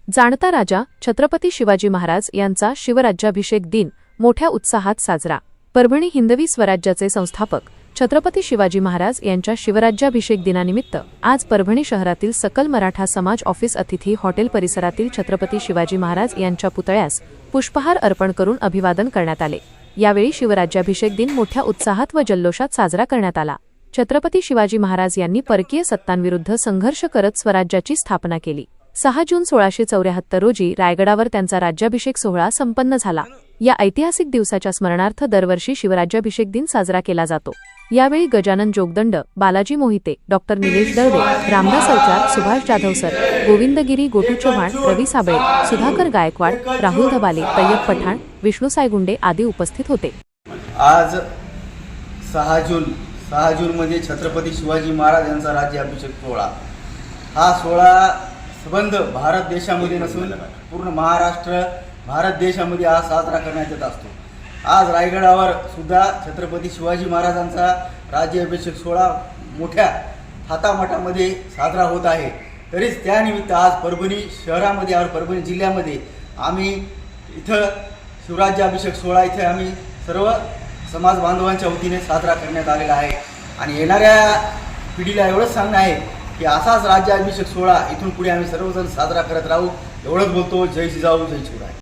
जाणता राजा छत्रपती शिवाजी महाराज यांचा शिवराज्याभिषेक दिन मोठ्या उत्साहात साजरा। परभणी हिंदवी स्वराज्याचे संस्थापक छत्रपती शिवाजी महाराज यांच्या शिवराज्याभिषेक दिनानिमित्त आज परभणी शहरातील सकल मराठा समाज ऑफिस अतिथी हॉटेल परिसरातील छत्रपती शिवाजी महाराज यांच्या पुतळ्यास पुष्पहार अर्पण करून अभिवादन करण्यात आले। यावेळी शिवराज्याभिषेक दिन मोठ्या उत्साहात व जल्लोषात साजरा करण्यात आला। छत्रपती शिवाजी महाराज यांनी परकीय सत्तांविरुद्ध संघर्ष करत स्वराज्याची स्थापना केली। 6 जून 1674 रोजी रायगडावर त्यांचा राज्याभिषेक सोहळा संपन्न झाला। या ऐतिहासिक दिवसाच्या स्मरणार्थ दरवर्षी शिवराज्याभिषेक दिन साजरा केला जातो। यावेळी गजानन जोगदंड, बालाजी मोहिते, डॉक्टर निलेश दळवे, रामदास अवचार, सुभाष जाधव सर, गोविंद गिरी, गोटू चव्हाण, रवी साबळे, सुधाकर गायकवाड, राहुल धबाले, तय्यब पठाण, विष्णू सायगुंडे आदी उपस्थित होते। आज 6 जून मध्ये छत्रपती शिवाजी महाराज यांचा राज्याभिषेक सोहळा, हा सोहळा संबंध भारत देशामध्ये नसून पूर्ण महाराष्ट्र भारत देशामध्ये हा साजरा करण्यात येत असतो। आज रायगडावर सुद्धा छत्रपती शिवाजी महाराजांचा राज्याभिषेक सोहळा मोठ्या थाटामाटामध्ये साजरा होत आहे। तरीच त्यानिमित्त आज परभणी शहरामध्ये और परभणी जिल्ह्यामध्ये आम्ही इथं शिवराज्याभिषेक सोहळा इथे आम्ही सर्व समाज बांधवांच्या वतीने साजरा करण्यात आलेला आहे। आणि येणाऱ्या पिढीला एवढंच सांगणं आहे की असाच राज्याभिषेक सोहळा इथून पुढे आम्ही सर्वजण साजरा करत राहू। एवढंच बोलतो। जय जिजाऊ, जय शिवराय।